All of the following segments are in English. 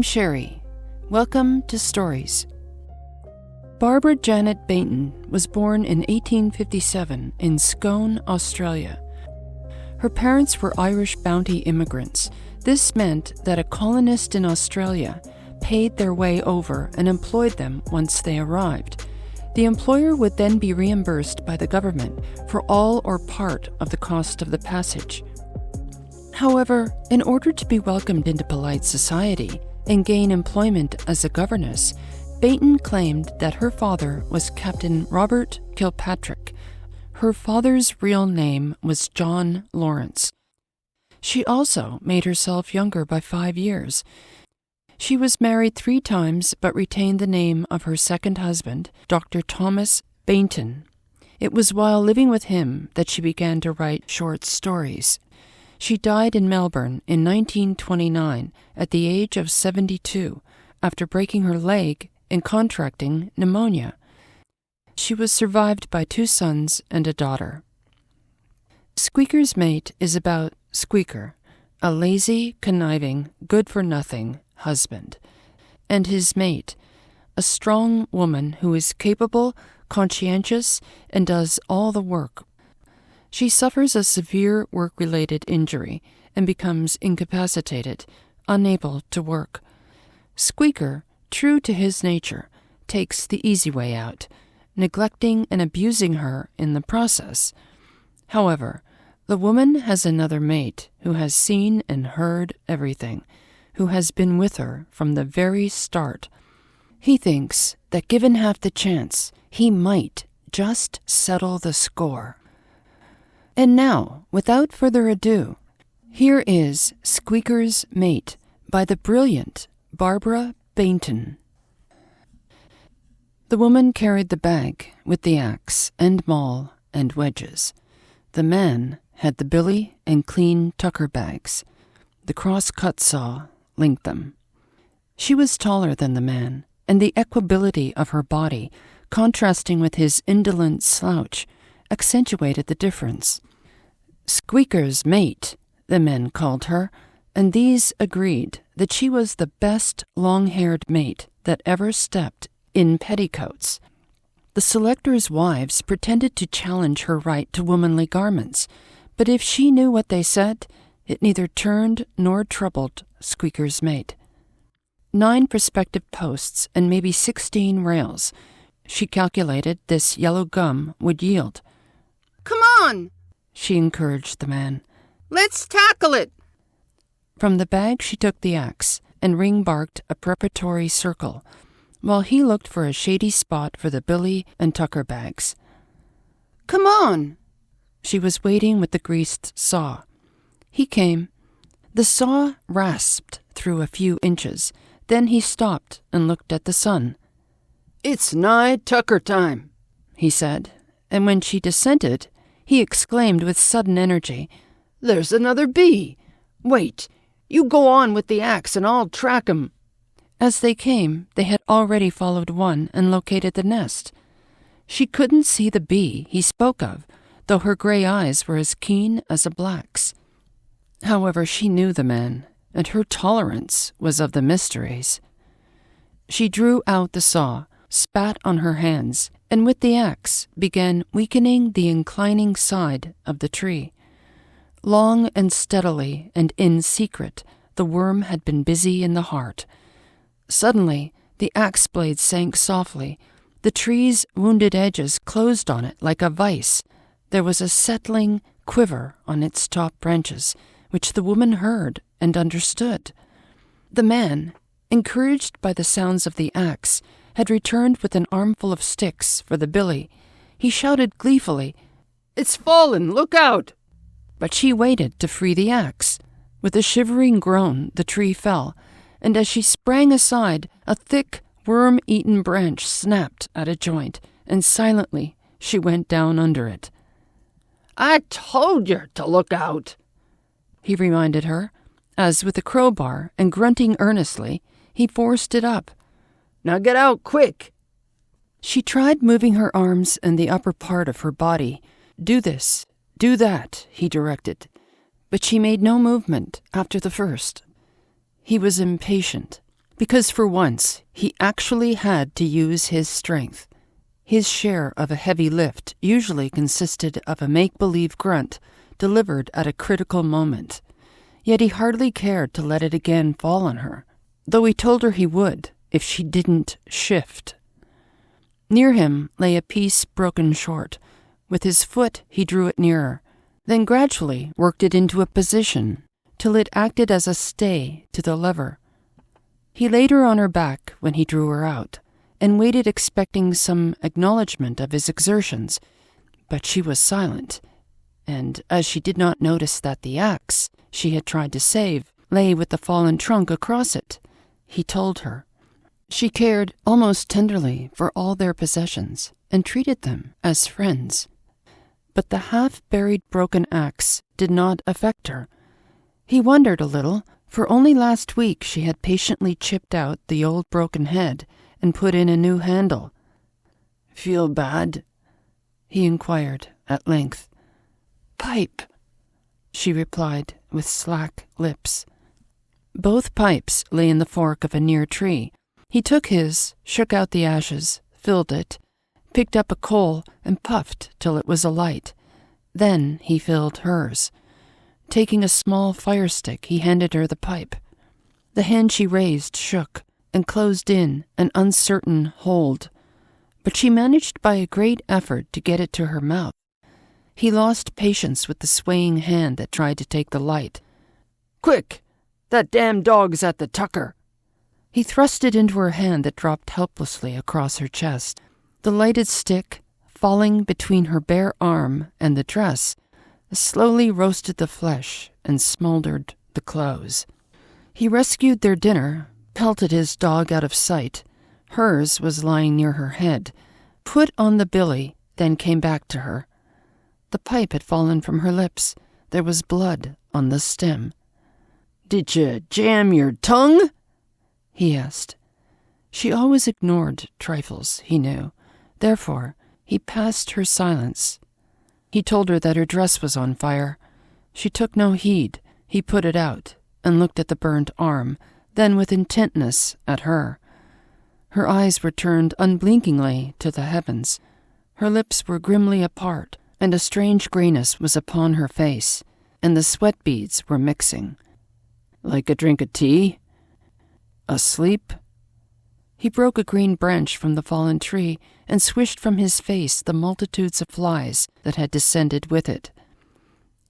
Sherry. Welcome to Stories. Barbara Janet Baynton was born in 1857 in Scone, Australia. Her parents were Irish bounty immigrants. This meant that a colonist in Australia paid their way over and employed them once they arrived. The employer would then be reimbursed by the government for all or part of the cost of the passage. However, in order to be welcomed into polite society and gain employment as a governess, Baynton claimed that her father was Captain Robert Kilpatrick. Her father's real name was John Lawrence. She also made herself younger by 5 years. She was married 3 times but retained the name of her second husband, Dr. Thomas Baynton. It was while living with him that she began to write short stories. She died in Melbourne in 1929 at the age of 72 after breaking her leg and contracting pneumonia. She was survived by 2 sons and a daughter. Squeaker's Mate is about Squeaker, a lazy, conniving, good-for-nothing husband, and his mate, a strong woman who is capable, conscientious, and does all the work. She suffers a severe work-related injury and becomes incapacitated, unable to work. Squeaker, true to his nature, takes the easy way out, neglecting and abusing her in the process. However, the woman has another mate who has seen and heard everything, who has been with her from the very start. He thinks that given half the chance, he might just settle the score. And now, without further ado, here is Squeaker's Mate by the brilliant Barbara Baynton. The woman carried the bag with the axe and maul and wedges. The man had the billy and clean tucker bags. The cross-cut saw linked them. She was taller than the man, and the equability of her body, contrasting with his indolent slouch, accentuated the difference. Squeaker's Mate, the men called her, and these agreed that she was the best long-haired mate that ever stepped in petticoats. The selectors' wives pretended to challenge her right to womanly garments, but if she knew what they said, it neither turned nor troubled Squeaker's Mate. 9 prospective posts and maybe 16 rails. She calculated this yellow gum would yield. "Come on," she encouraged the man. "Let's tackle it." From the bag she took the axe and ring-barked a preparatory circle, while he looked for a shady spot for the billy and tucker bags. "Come on." She was waiting with the greased saw. He came. The saw rasped through a few inches. Then he stopped and looked at the sun. "It's nigh tucker time," he said, and when she dissented, he exclaimed with sudden energy, "There's another bee. Wait, you go on with the axe and I'll track 'em." As they came, they had already followed one and located the nest. She couldn't see the bee he spoke of, though her gray eyes were as keen as a black's. However, she knew the man, and her tolerance was of the mysteries. She drew out the saw, spat on her hands, and with the axe began weakening the inclining side of the tree. Long and steadily and in secret, the worm had been busy in the heart. Suddenly, the axe blade sank softly. The tree's wounded edges closed on it like a vice. There was a settling quiver on its top branches, which the woman heard and understood. The man, encouraged by the sounds of the axe, had returned with an armful of sticks for the billy. He shouted gleefully, "It's fallen! Look out!" But she waited to free the axe. With a shivering groan, the tree fell, and as she sprang aside, a thick, worm-eaten branch snapped at a joint, and silently she went down under it. "I told you to look out," he reminded her, as with a crowbar and grunting earnestly, he forced it up. "Now get out quick." She tried moving her arms and the upper part of her body. "Do this, do that," he directed, but she made no movement after the first. He was impatient. because for once he actually had to use his strength. His share of a heavy lift usually consisted of a make-believe grunt delivered at a critical moment. Yet he hardly cared to let it again fall on her, though he told her he would if she didn't shift. Near him lay a piece broken short. With his foot he drew it nearer, then gradually worked it into a position till it acted as a stay to the lever. He laid her on her back when he drew her out, and waited expecting some acknowledgement of his exertions, but she was silent, and as she did not notice that the axe she had tried to save lay with the fallen trunk across it, he told her. She cared almost tenderly for all their possessions, and treated them as friends. But the half-buried broken axe did not affect her. He wondered a little, for only last week she had patiently chipped out the old broken head and put in a new handle. "Feel bad?" he inquired at length. "Pipe," she replied with slack lips. Both pipes lay in the fork of a near tree. He took his, shook out the ashes, filled it, picked up a coal, and puffed till it was alight. Then he filled hers. Taking a small fire stick, he handed her the pipe. The hand she raised shook and closed in an uncertain hold, but she managed by a great effort to get it to her mouth. He lost patience with the swaying hand that tried to take the light. "Quick! That damn dog's at the tucker!" He thrust it into her hand that dropped helplessly across her chest. The lighted stick, falling between her bare arm and the dress, slowly roasted the flesh and smoldered the clothes. He rescued their dinner, pelted his dog out of sight. Hers was lying near her head, put on the billy, then came back to her. The pipe had fallen from her lips. There was blood on the stem. "Did you jam your tongue?" he asked. She always ignored trifles, he knew. Therefore, he passed her silence. He told her that her dress was on fire. She took no heed. He put it out and looked at the burnt arm, then with intentness at her. Her eyes were turned unblinkingly to the heavens. Her lips were grimly apart, and a strange grayness was upon her face, and the sweat beads were mixing. "Like a drink of tea? Asleep?" He broke a green branch from the fallen tree and swished from his face the multitudes of flies that had descended with it.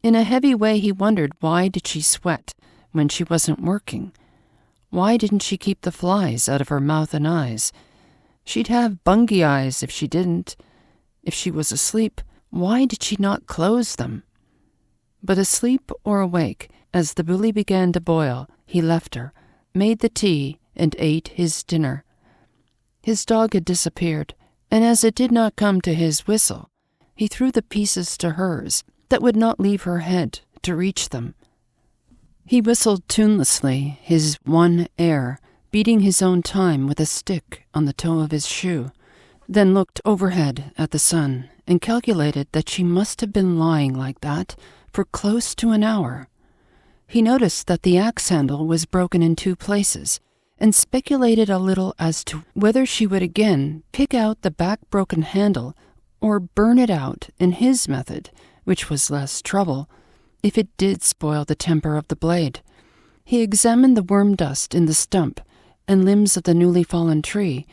In a heavy way he wondered why did she sweat when she wasn't working. Why didn't she keep the flies out of her mouth and eyes? She'd have bungy eyes if she didn't. If she was asleep, why did she not close them? But asleep or awake, as the billy began to boil, he left her, made the tea, and ate his dinner. His dog had disappeared, and as it did not come to his whistle, he threw the pieces to hers that would not leave her head to reach them. He whistled tunelessly his one air, beating his own time with a stick on the toe of his shoe, then looked overhead at the sun and calculated that she must have been lying like that for close to an hour. He noticed that the axe handle was broken in 2 places, and speculated a little as to whether she would again pick out the back-broken handle or burn it out in his method, which was less trouble, if it did spoil the temper of the blade. He examined the worm dust in the stump and limbs of the newly fallen tree,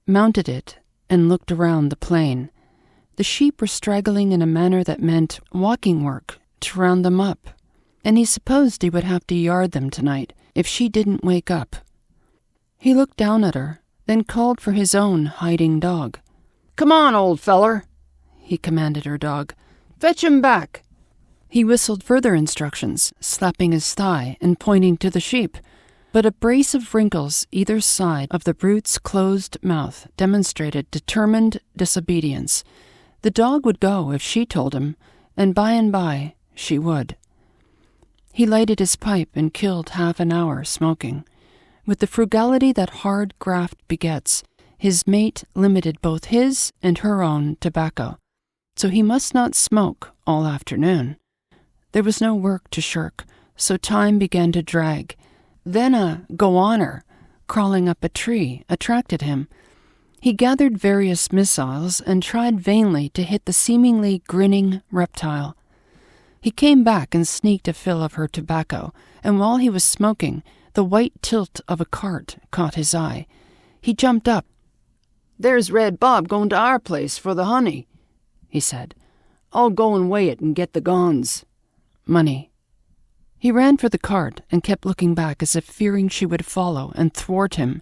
mounted it, and looked around the plain. The sheep were straggling in a manner that meant walking work to round them up, and he supposed he would have to yard them tonight if she didn't wake up. He looked down at her, then called for his own hiding dog. "Come on, old feller," he commanded her dog. "Fetch him back." He whistled further instructions, slapping his thigh and pointing to the sheep, but a brace of wrinkles either side of the brute's closed mouth demonstrated determined disobedience. The dog would go if she told him, and by she would. He lighted his pipe and killed half an hour smoking. With the frugality that hard graft begets, his mate limited both his and her own tobacco, so he must not smoke all afternoon. There was no work to shirk, so time began to drag. Then a go-oner, crawling up a tree attracted him. He gathered various missiles and tried vainly to hit the seemingly grinning reptile. He came back and sneaked a fill of her tobacco, and while he was smoking, the white tilt of a cart caught his eye. He jumped up. "There's Red Bob going to our place for the honey," he said. "I'll go and weigh it and get the gons." Money. He ran for the cart and kept looking back as if fearing she would follow and thwart him.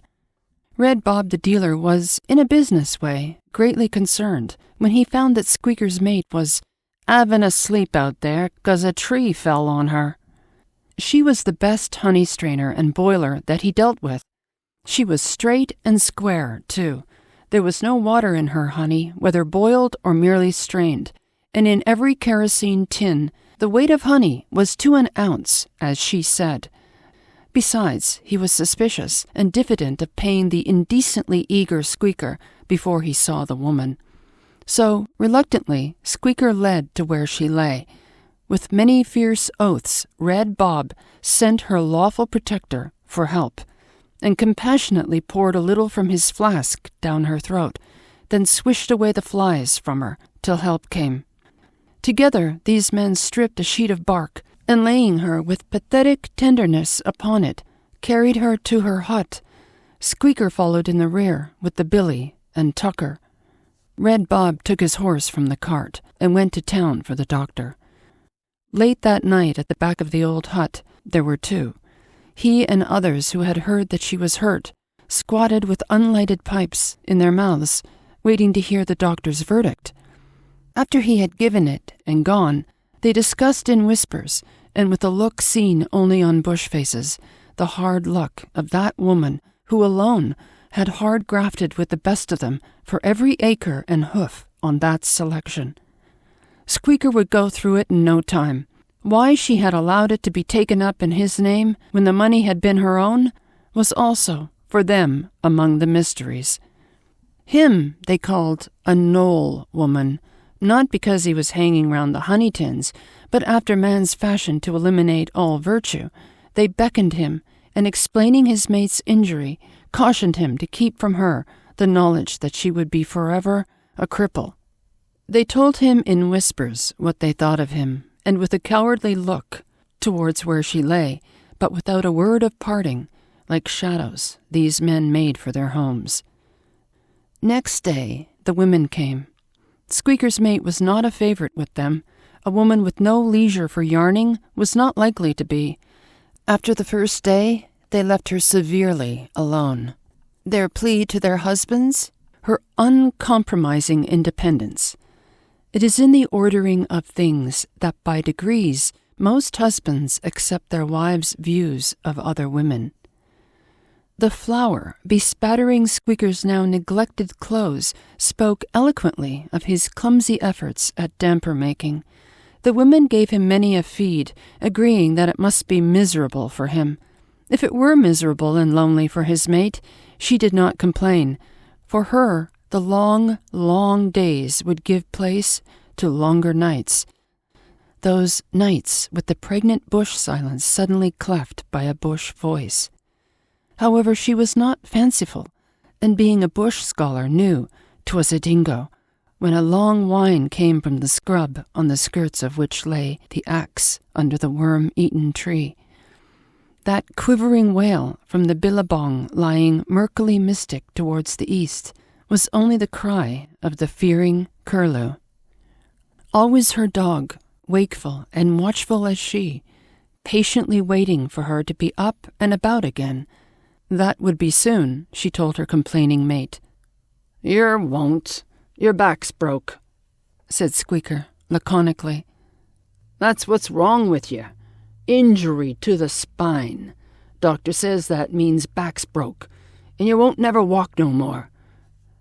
Red Bob the dealer was, in a business way, greatly concerned when he found that Squeaker's mate was "having a sleep out there 'cause a tree fell on her." She was the best honey strainer and boiler that he dealt with. She was straight and square, too. There was no water in her honey, whether boiled or merely strained, and in every kerosene tin, the weight of honey was to an ounce, as she said. Besides, he was suspicious and diffident of paying the indecently eager Squeaker before he saw the woman. So, reluctantly, Squeaker led to where she lay. With many fierce oaths, Red Bob sent her lawful protector for help, and compassionately poured a little from his flask down her throat, then swished away the flies from her till help came. Together these men stripped a sheet of bark, and laying her with pathetic tenderness upon it, carried her to her hut. Squeaker followed in the rear with the billy and Tucker. Red Bob took his horse from the cart and went to town for the doctor. Late that night at the back of the old hut, there were two. He and others who had heard that she was hurt squatted with unlighted pipes in their mouths, waiting to hear the doctor's verdict. After he had given it and gone, they discussed in whispers, and with a look seen only on bush faces, the hard luck of that woman who alone had hard grafted with the best of them for every acre and hoof on that selection. Squeaker would go through it in no time. Why she had allowed it to be taken up in his name when the money had been her own was also, for them, among the mysteries. Him they called a knoll woman, not because he was hanging round the honey tins, but after man's fashion to eliminate all virtue. They beckoned him, and explaining his mate's injury, cautioned him to keep from her the knowledge that she would be forever a cripple. They told him in whispers what they thought of him, and with a cowardly look towards where she lay, but without a word of parting, like shadows these men made for their homes. Next day the women came. Squeaker's mate was not a favorite with them. A woman with no leisure for yarning was not likely to be. After the first day, they left her severely alone. Their plea to their husbands? Her uncompromising independence. It is in the ordering of things that by degrees most husbands accept their wives' views of other women. The flour, bespattering Squeaker's now neglected clothes, spoke eloquently of his clumsy efforts at damper-making. The women gave him many a feed, agreeing that it must be miserable for him. If it were miserable and lonely for his mate, she did not complain. For her, the long, long days would give place to longer nights. Those nights with the pregnant bush silence suddenly cleft by a bush voice. However, she was not fanciful, and being a bush scholar knew 'twas a dingo, when a long whine came from the scrub on the skirts of which lay the axe under the worm-eaten tree. That quivering wail from the billabong lying murkily mystic towards the east was only the cry of the fearing curlew. Always her dog, wakeful and watchful as she, patiently waiting for her to be up and about again. That would be soon, she told her complaining mate. "Yer won't. Your back's broke," said Squeaker, laconically. "That's what's wrong with you. Injury to the spine. Doctor says that means back's broke, and you won't never walk no more.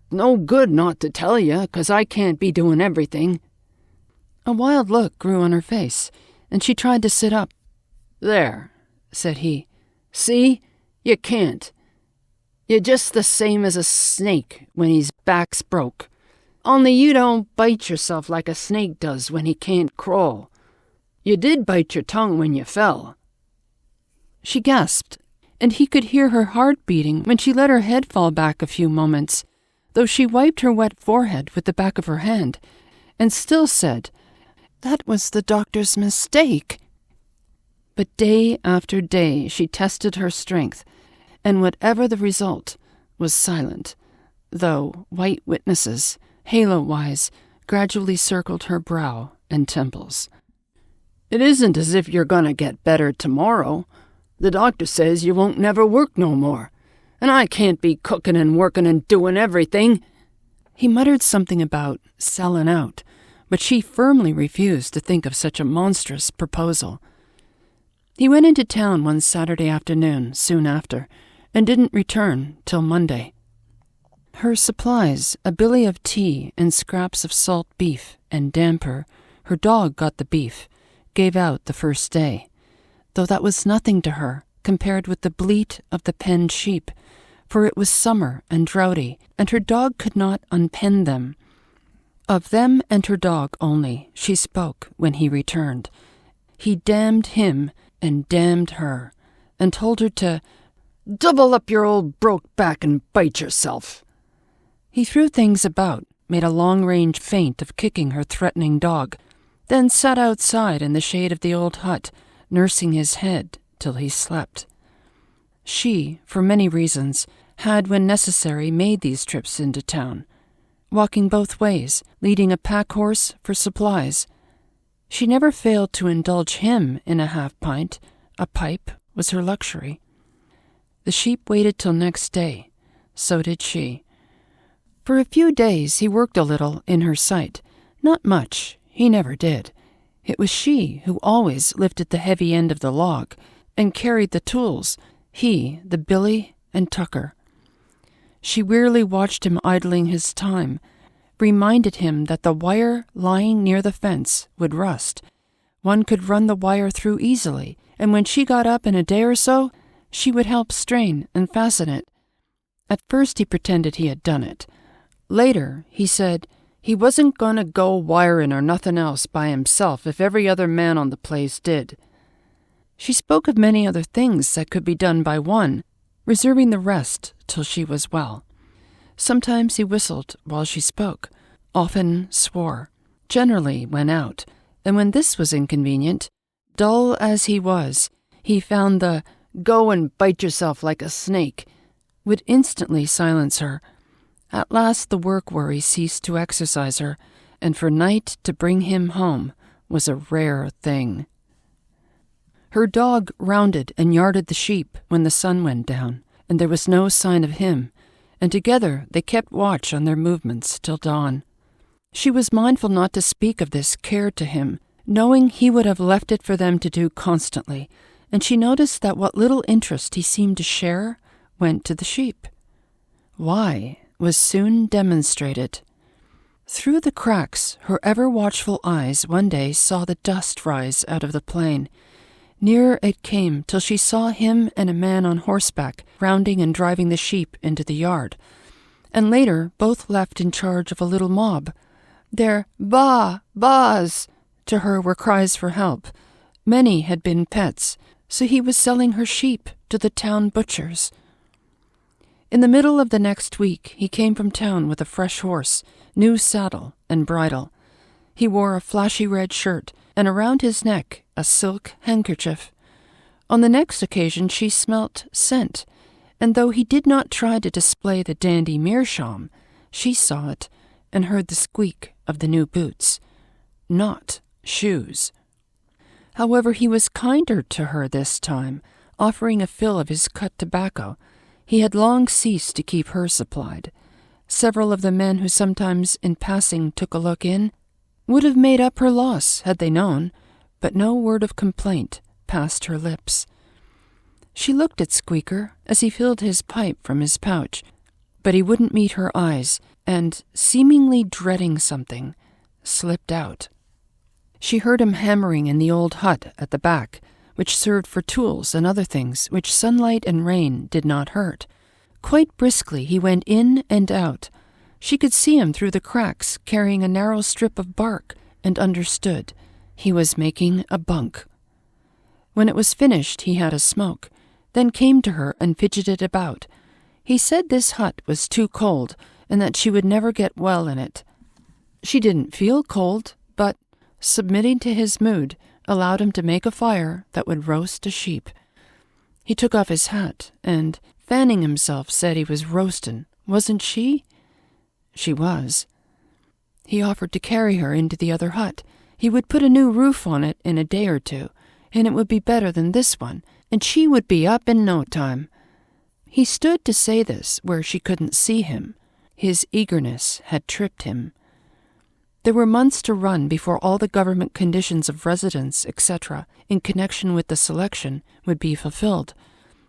No good not to tell you, 'cause I can't be doing everything." A wild look grew on her face, and she tried to sit up. "There," said he. "See? You can't. You're just the same as a snake when his back's broke. Only you don't bite yourself like a snake does when he can't crawl. You did bite your tongue when you fell." She gasped, and he could hear her heart beating when she let her head fall back a few moments, though she wiped her wet forehead with the back of her hand, and still said, "That was the doctor's mistake." But day after day she tested her strength, and whatever the result, was silent, though white witnesses, halo-wise, gradually circled her brow and temples. "It isn't as if you're gonna get better tomorrow. The doctor says you won't never work no more, and I can't be cooking and working and doing everything." He muttered something about selling out, but she firmly refused to think of such a monstrous proposal. He went into town one Saturday afternoon soon after, and didn't return till Monday. Her supplies, a billy of tea and scraps of salt beef and damper, her dog got the beef, gave out the first day, though that was nothing to her compared with the bleat of the penned sheep, for it was summer and droughty, and her dog could not unpen them. Of them and her dog only she spoke when he returned. He damned him and damned her, and told her to "double up your old broke back and bite yourself." He threw things about, made a long-range feint of kicking her threatening dog, then sat outside in the shade of the old hut, nursing his head till he slept. She, for many reasons, had when necessary made these trips into town, walking both ways, leading a pack-horse for supplies. She never failed to indulge him in a half-pint. A pipe was her luxury. The sheep waited till next day. So did she. For a few days he worked a little in her sight. Not much, he never did. It was she who always lifted the heavy end of the log and carried the tools, he, the billy, and Tucker. She wearily watched him idling his time, reminded him that the wire lying near the fence would rust. One could run the wire through easily, and when she got up in a day or so, she would help strain and fasten it. At first he pretended he had done it. Later he said he wasn't going to go wiring or nothing else by himself if every other man on the place did. She spoke of many other things that could be done by one, reserving the rest till she was well. Sometimes he whistled while she spoke, often swore, generally went out, and when this was inconvenient, dull as he was, he found the "go and bite yourself like a snake" would instantly silence her. At last the work worry ceased to exercise her, and for night to bring him home was a rare thing. Her dog rounded and yarded the sheep when the sun went down, and there was no sign of him, and together they kept watch on their movements till dawn. She was mindful not to speak of this care to him, knowing he would have left it for them to do constantly, and she noticed that what little interest he seemed to share went to the sheep. Why was soon demonstrated. Through the cracks, her ever-watchful eyes one day saw the dust rise out of the plain. Nearer it came till she saw him and a man on horseback rounding and driving the sheep into the yard, and later both left in charge of a little mob. Their "Ba's" to her were cries for help. Many had been pets, so he was selling her sheep to the town butchers. In the middle of the next week he came from town with a fresh horse, new saddle and bridle. He wore a flashy red shirt, and around his neck a silk handkerchief. On the next occasion she smelt scent, and though he did not try to display the dandy meerschaum, she saw it and heard the squeak of the new boots. Not shoes. However, he was kinder to her this time, offering a fill of his cut tobacco. He had long ceased to keep her supplied. Several of the men who sometimes in passing took a look in would have made up her loss had they known, but no word of complaint passed her lips. She looked at Squeaker as he filled his pipe from his pouch, but he wouldn't meet her eyes, and, seemingly dreading something, slipped out. She heard him hammering in the old hut at the back, which served for tools and other things which sunlight and rain did not hurt. Quite briskly he went in and out. She could see him through the cracks, carrying a narrow strip of bark, and understood. He was making a bunk. When it was finished he had a smoke, then came to her and fidgeted about. He said this hut was too cold and that she would never get well in it. She didn't feel cold, but, submitting to his mood, allowed him to make a fire that would roast a sheep. He took off his hat and, fanning himself, said he was roastin', wasn't she? She was. He offered to carry her into the other hut. He would put a new roof on it in a day or two, and it would be better than this one, and she would be up in no time. He stood to say this where she couldn't see him. His eagerness had tripped him. There were months to run before all the government conditions of residence, etc., in connection with the selection, would be fulfilled.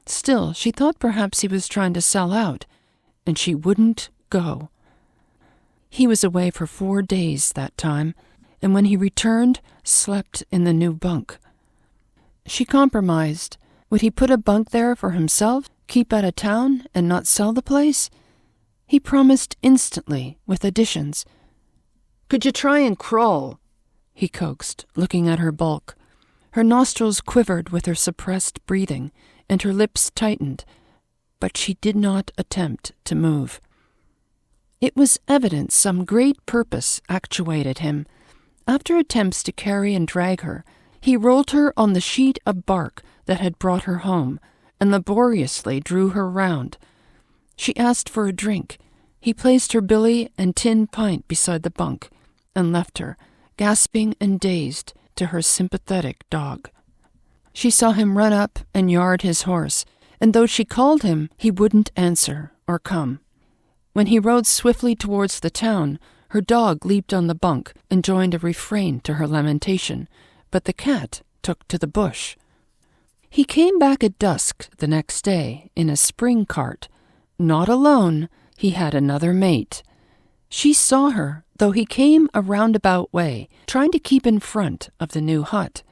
Still, she thought perhaps he was trying to sell out, and she wouldn't go. He was away for 4 days that time, and when he returned, slept in the new bunk. She compromised. Would he put a bunk there for himself, keep out of town, and not sell the place? He promised instantly, with additions. "Could you try and crawl?" he coaxed, looking at her bulk. Her nostrils quivered with her suppressed breathing, and her lips tightened, but she did not attempt to move. It was evident some great purpose actuated him. After attempts to carry and drag her, he rolled her on the sheet of bark that had brought her home, and laboriously drew her round. She asked for a drink. He placed her billy and tin pint beside the bunk, and left her, gasping and dazed, to her sympathetic dog. She saw him run up and yard his horse, and though she called him, he wouldn't answer or come. When he rode swiftly towards the town, her dog leaped on the bunk and joined a refrain to her lamentation, but the cat took to the bush. He came back at dusk the next day in a spring cart. Not alone, he had another mate. She saw her, though he came a roundabout way, trying to keep in front of the new hut.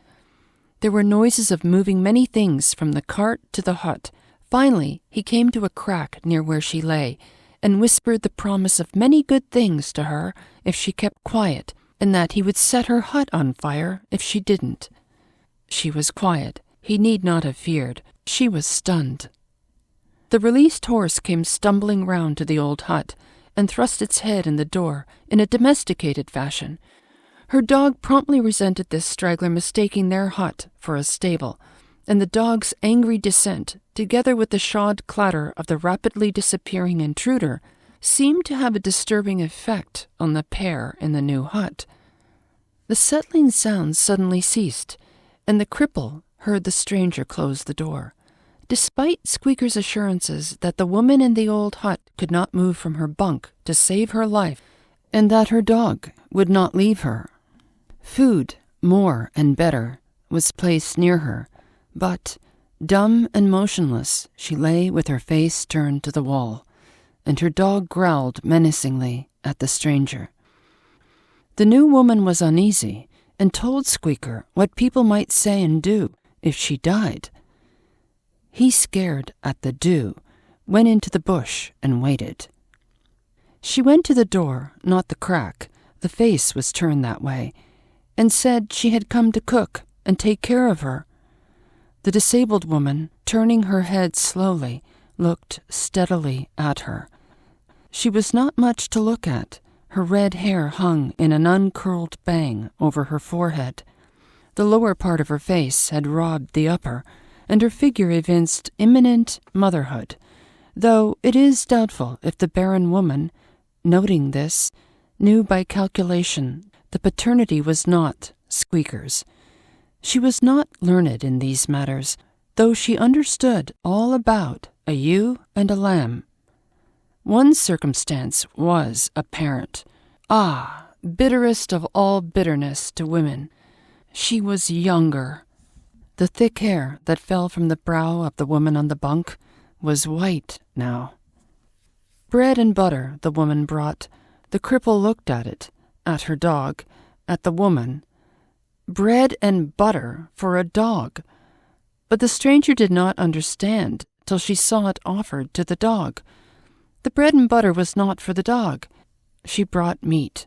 There were noises of moving many things from the cart to the hut. Finally, he came to a crack near where she lay, and whispered the promise of many good things to her if she kept quiet, and that he would set her hut on fire if she didn't. She was quiet. He need not have feared. She was stunned. The released horse came stumbling round to the old hut, and thrust its head in the door in a domesticated fashion. Her dog promptly resented this straggler mistaking their hut for a stable, and the dog's angry dissent, together with the shod clatter of the rapidly disappearing intruder, seemed to have a disturbing effect on the pair in the new hut. The settling sounds suddenly ceased, and the cripple heard the stranger close the door. Despite Squeaker's assurances that the woman in the old hut could not move from her bunk to save her life, and that her dog would not leave her, food, more and better, was placed near her, but, dumb and motionless, she lay with her face turned to the wall, and her dog growled menacingly at the stranger. The new woman was uneasy, and told Squeaker what people might say and do if she died. He, scared at the do, went into the bush and waited. She went to the door, not the crack, the face was turned that way, and said she had come to cook and take care of her. The disabled woman, turning her head slowly, looked steadily at her. She was not much to look at. Her red hair hung in an uncurled bang over her forehead. The lower part of her face had robbed the upper, and her figure evinced imminent motherhood, though it is doubtful if the barren woman, noting this, knew by calculation the paternity was not Squeaker's. She was not learned in these matters, though she understood all about a ewe and a lamb. One circumstance was apparent. Ah, bitterest of all bitterness to women. She was younger. The thick hair that fell from the brow of the woman on the bunk was white now. Bread and butter the woman brought. The cripple looked at it, at her dog, at the woman. Bread and butter for a dog. But the stranger did not understand till she saw it offered to the dog. The bread and butter was not for the dog. She brought meat.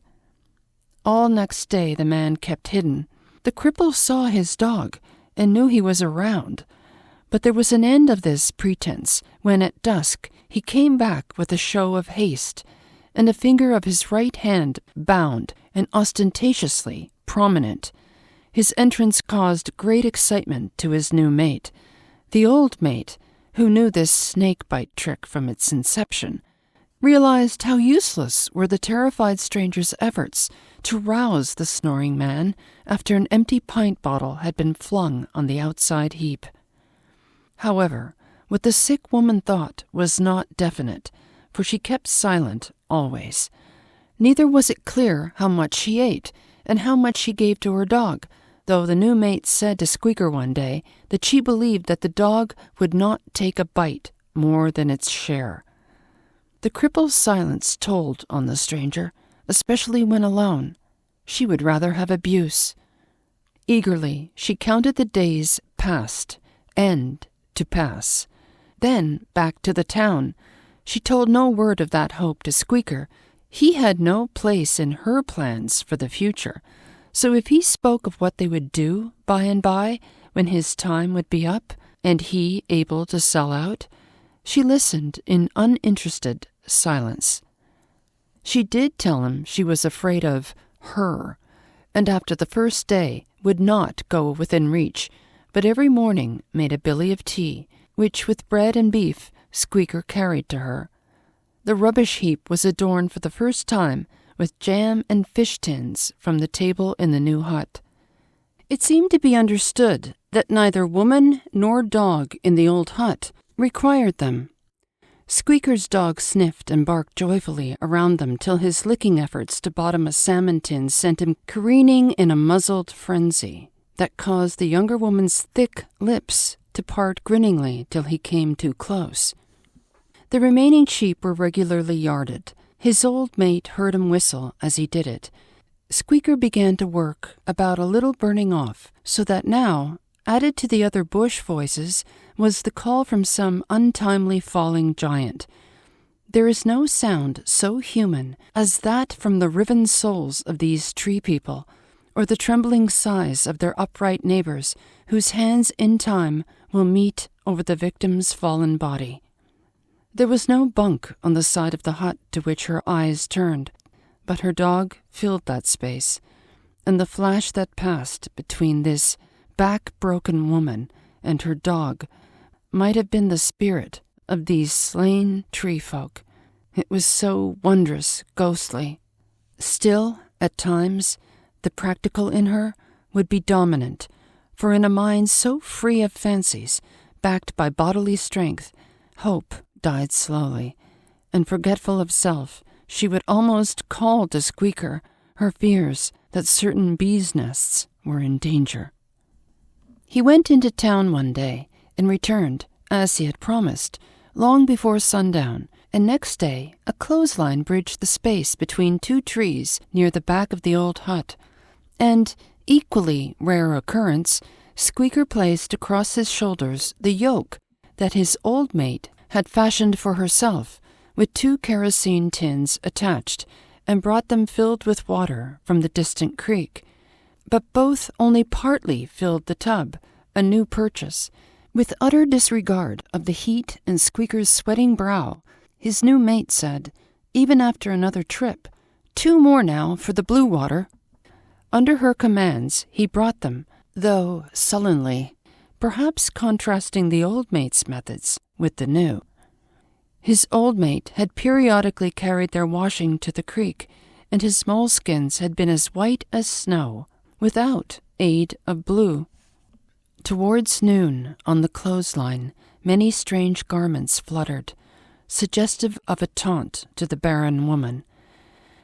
All next day the man kept hidden. The cripple saw his dog and knew he was around, But there was an end of this pretense when at dusk he came back with a show of haste, and a finger of his right hand bound and ostentatiously prominent. His entrance caused great excitement to his new mate. The old mate, who knew this snake-bite trick from its inception, realized how useless were the terrified stranger's efforts to rouse the snoring man after an empty pint bottle had been flung on the outside heap. However, what the sick woman thought was not definite, for she kept silent always. Neither was it clear how much she ate and how much she gave to her dog, though the new mate said to Squeaker one day that she believed that the dog would not take a bite more than its share. The cripple's silence told on the stranger, especially when alone. She would rather have abuse. Eagerly, she counted the days past, end to pass. Then back to the town. She told no word of that hope to Squeaker. He had no place in her plans for the future, so if he spoke of what they would do by and by, when his time would be up, and he able to sell out, she listened in uninterested silence. She did tell him she was afraid of her, and after the first day would not go within reach, but every morning made a billy of tea, which with bread and beef Squeaker carried to her. The rubbish heap was adorned for the first time with jam and fish tins from the table in the new hut. It seemed to be understood that neither woman nor dog in the old hut required them. Squeaker's dog sniffed and barked joyfully around them till his licking efforts to bottom a salmon tin sent him careening in a muzzled frenzy that caused the younger woman's thick lips to part grinningly till he came too close. The remaining sheep were regularly yarded. His old mate heard him whistle as he did it. Squeaker began to work about a little burning off, so that now, added to the other bush voices, was the call from some untimely falling giant. There is no sound so human as that from the riven souls of these tree people, or the trembling sighs of their upright neighbors, whose hands in time will meet over the victim's fallen body. There was no bunk on the side of the hut to which her eyes turned, but her dog filled that space, and the flash that passed between this back-broken woman and her dog might have been the spirit of these slain tree folk. It was so wondrous ghostly. Still, at times, the practical in her would be dominant, for in a mind so free of fancies, backed by bodily strength, hope died slowly, and forgetful of self, she would almost call to Squeaker her fears that certain bees' nests were in danger. He went into town one day and returned, as he had promised, long before sundown, and next day a clothesline bridged the space between two trees near the back of the old hut, and, equally rare occurrence, Squeaker placed across his shoulders the yoke that his old mate had fashioned for herself, with 2 kerosene tins attached, and brought them filled with water from the distant creek. But both only partly filled the tub, a new purchase. With utter disregard of the heat and Squeaker's sweating brow, his new mate said, even after another trip, 2 more now for the blue water. Under her commands he brought them, though sullenly, perhaps contrasting the old mate's methods with the new. His old mate had periodically carried their washing to the creek, and his moleskins had been as white as snow, without aid of blue. Towards noon, on the clothesline, many strange garments fluttered, suggestive of a taunt to the barren woman.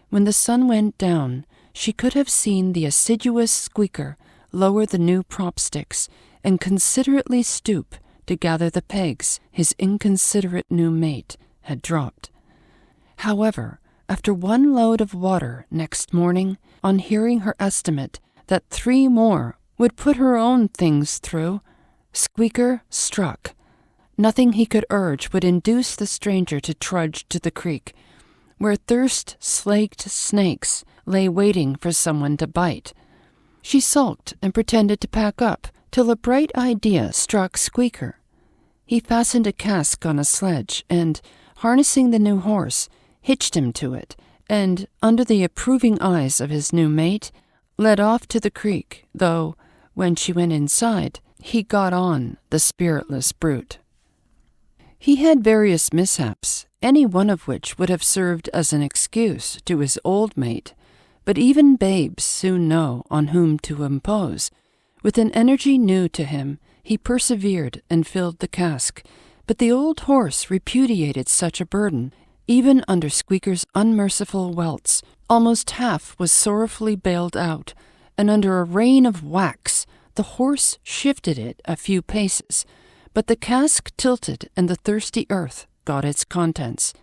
When the sun went down, she could have seen the assiduous Squeaker lower the new prop sticks and considerately stoop to gather the pegs his inconsiderate new mate had dropped. However, after 1 load of water next morning, on hearing her estimate that 3 more would put her own things through, Squeaker struck. Nothing he could urge would induce the stranger to trudge to the creek, where thirst-slaked snakes lay waiting for someone to bite. She sulked and pretended to pack up, till a bright idea struck Squeaker. He fastened a cask on a sledge and, harnessing the new horse, hitched him to it, and, under the approving eyes of his new mate, led off to the creek, though, when she went inside, he got on the spiritless brute. He had various mishaps, any one of which would have served as an excuse to his old mate, but even babes soon know on whom to impose. With an energy new to him, he persevered and filled the cask, but the old horse repudiated such a burden. Even under Squeaker's unmerciful welts, almost half was sorrowfully bailed out, and under a rain of whacks, the horse shifted it a few paces, but the cask tilted and the thirsty earth got its contents.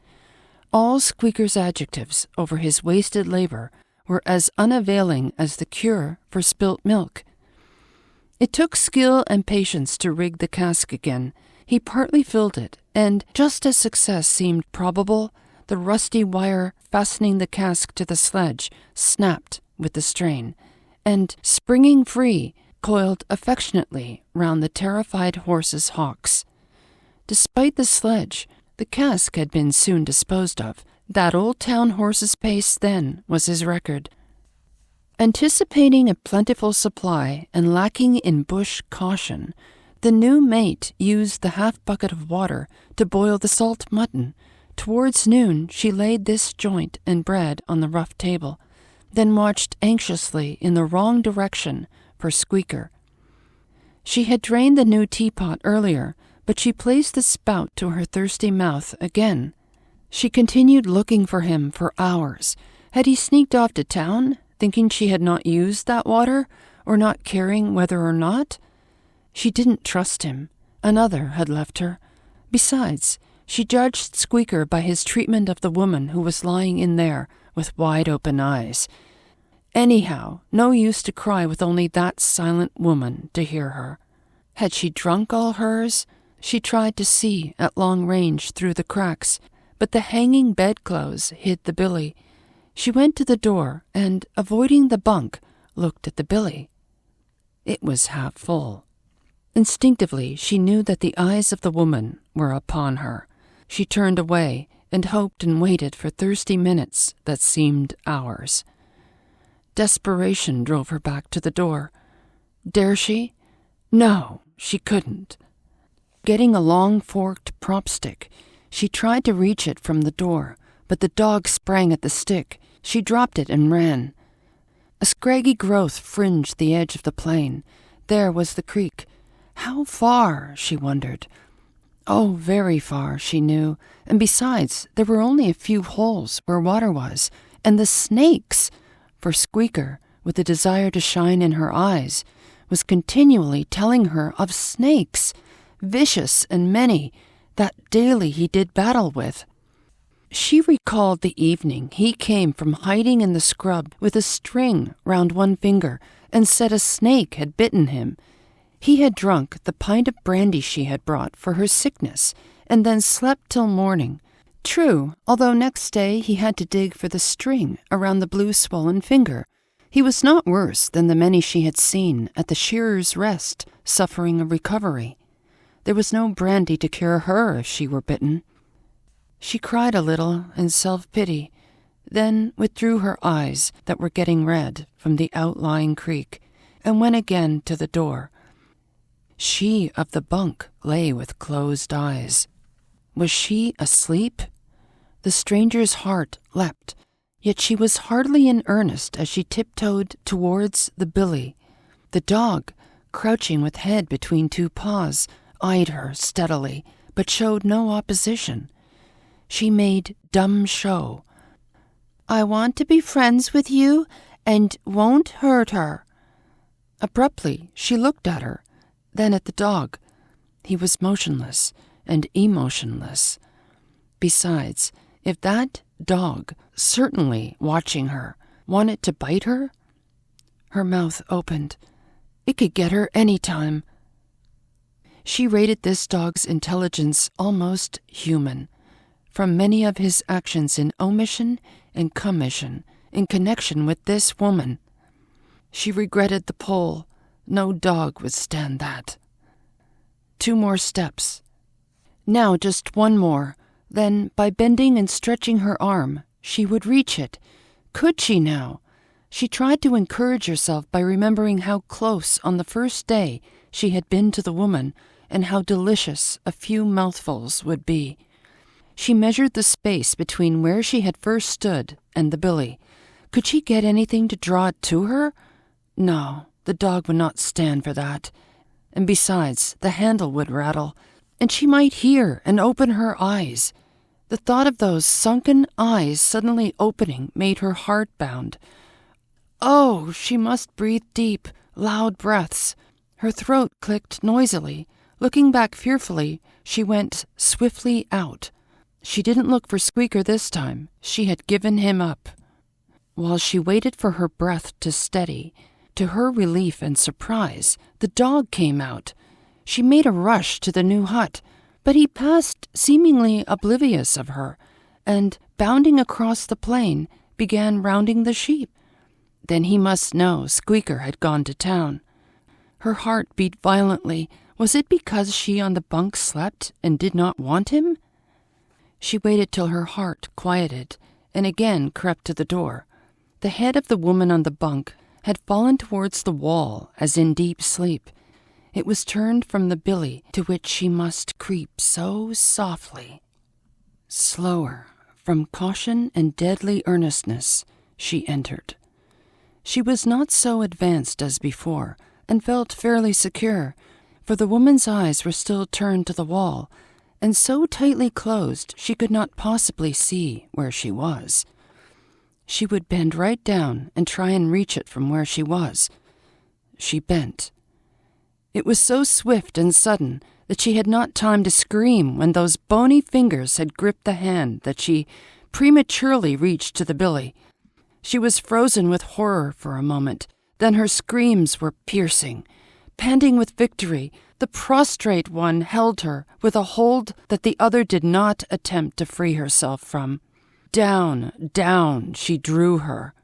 All Squeaker's adjectives over his wasted labor were as unavailing as the cure for spilt milk. It took skill and patience to rig the cask again. He partly filled it, and just as success seemed probable, the rusty wire fastening the cask to the sledge snapped with the strain, and, springing free, coiled affectionately round the terrified horse's hocks. Despite the sledge, the cask had been soon disposed of. That old town horse's pace then was his record. Anticipating a plentiful supply and lacking in bush caution, the new mate used the half-bucket of water to boil the salt mutton. Towards noon she laid this joint and bread on the rough table, then watched anxiously in the wrong direction for Squeaker. She had drained the new teapot earlier, but she placed the spout to her thirsty mouth again. She continued looking for him for hours. Had he sneaked off to town, thinking she had not used that water, or not caring whether or not? She didn't trust him. Another had left her. Besides, she judged Squeaker by his treatment of the woman who was lying in there with wide-open eyes. Anyhow, no use to cry with only that silent woman to hear her. Had she drunk all hers? She tried to see at long range through the cracks, but the hanging bedclothes hid the billy. She went to the door and, avoiding the bunk, looked at the billy. It was half full. Instinctively, she knew that the eyes of the woman were upon her. She turned away and hoped and waited for thirsty minutes that seemed hours. Desperation drove her back to the door. Dare she? No, she couldn't. Getting a long forked prop stick, she tried to reach it from the door, but the dog sprang at the stick. She dropped it and ran. A scraggy growth fringed the edge of the plain. There was the creek. How far, she wondered. Oh, very far, she knew, and besides, there were only a few holes where water was, and the snakes! For Squeaker, with the desire to shine in her eyes, was continually telling her of snakes, vicious and many, that daily he did battle with. She recalled the evening he came from hiding in the scrub with a string round one finger and said a snake had bitten him. He had drunk the pint of brandy she had brought for her sickness and then slept till morning. True, although next day he had to dig for the string around the blue swollen finger. He was not worse than the many she had seen at the Shearer's Rest, suffering a recovery. There was no brandy to cure her if she were bitten. She cried a little in self-pity, then withdrew her eyes that were getting red from the outlying creek, and went again to the door. She of the bunk lay with closed eyes. Was she asleep? The stranger's heart leapt, yet she was hardly in earnest as she tiptoed towards the billy. The dog, crouching with head between two paws, eyed her steadily, but showed no opposition. She made dumb show. "I want to be friends with you and won't hurt her." Abruptly, she looked at her, then at the dog. He was motionless and emotionless. Besides, if that dog, certainly watching her, wanted to bite her, her mouth opened. It could get her any time. She rated this dog's intelligence almost human, from many of his actions in omission and commission in connection with this woman. She regretted the pole. No dog would stand that. 2 more steps, Now just one more. Then, by bending and stretching her arm, she would reach it. Could she now? She tried to encourage herself by remembering how close on the first day she had been to the woman, and how delicious a few mouthfuls would be. She measured the space between where she had first stood and the billy. Could she get anything to draw it to her? No, the dog would not stand for that. And besides, the handle would rattle, and she might hear and open her eyes. The thought of those sunken eyes suddenly opening made her heart bound. Oh, she must breathe deep, loud breaths. Her throat clicked noisily. Looking back fearfully, she went swiftly out. She didn't look for Squeaker this time. She had given him up. While she waited for her breath to steady, to her relief and surprise, the dog came out. She made a rush to the new hut, but he passed seemingly oblivious of her, and, bounding across the plain, began rounding the sheep. Then he must know Squeaker had gone to town. Her heart beat violently. Was it because she on the bunk slept and did not want him? She waited till her heart quieted, and again crept to the door. The head of the woman on the bunk had fallen towards the wall as in deep sleep. It was turned from the billy to which she must creep so softly. Slower, from caution and deadly earnestness, she entered. She was not so advanced as before, and felt fairly secure, for the woman's eyes were still turned to the wall, and so tightly closed she could not possibly see where she was. She would bend right down and try and reach it from where she was. She bent. It was so swift and sudden that she had not time to scream when those bony fingers had gripped the hand that she prematurely reached to the billy. She was frozen with horror for a moment. Then her screams were piercing. Panting with victory, the prostrate one held her with a hold that the other did not attempt to free herself from. Down, down she drew her.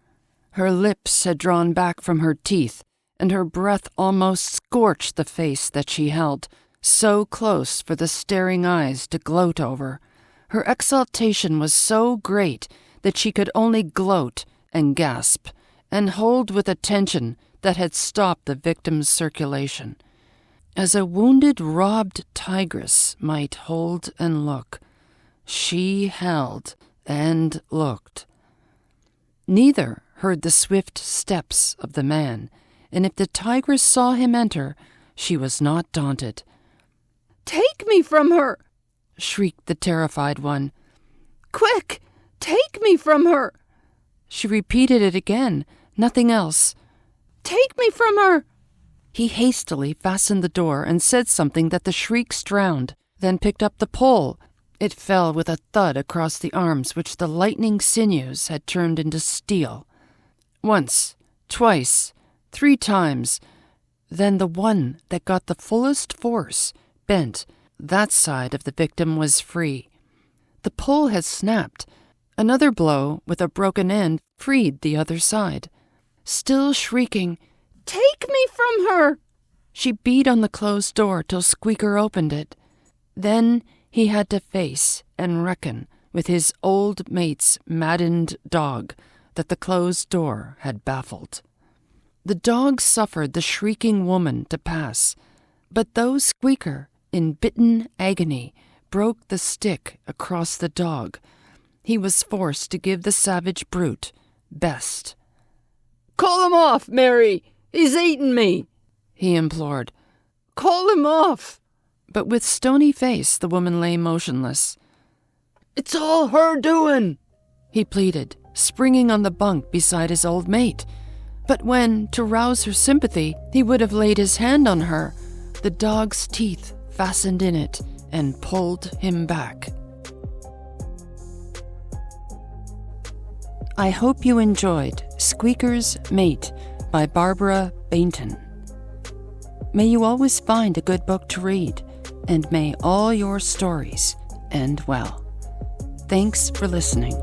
Her lips had drawn back from her teeth, and her breath almost scorched the face that she held, so close for the staring eyes to gloat over. Her exultation was so great that she could only gloat and gasp, and hold with a tension that had stopped the victim's circulation. As a wounded, robbed tigress might hold and look, she held and looked. Neither heard the swift steps of the man, and if the tigress saw him enter, she was not daunted. "Take me from her!" shrieked the terrified one. "Quick! Take me from her!" She repeated it again, nothing else. "Take me from her!" He hastily fastened the door and said something that the shrieks drowned, then picked up the pole. It fell with a thud across the arms which the lightning sinews had turned into steel. Once, twice, 3 times. Then the one that got the fullest force bent. That side of the victim was free. The pole had snapped. Another blow with a broken end freed the other side. Still shrieking, "Take me from her!" she beat on the closed door till Squeaker opened it. Then he had to face and reckon with his old mate's maddened dog that the closed door had baffled. The dog suffered the shrieking woman to pass, but though Squeaker, in bitten agony, broke the stick across the dog, he was forced to give the savage brute best. "Call him off, Mary! He's eaten me!" he implored. "Call him off!" But with stony face the woman lay motionless. "It's all her doing!" he pleaded, springing on the bunk beside his old mate. But when, to rouse her sympathy, he would have laid his hand on her, the dog's teeth fastened in it and pulled him back. I hope you enjoyed Squeaker's Mate by Barbara Baynton. May you always find a good book to read, and may all your stories end well. Thanks for listening.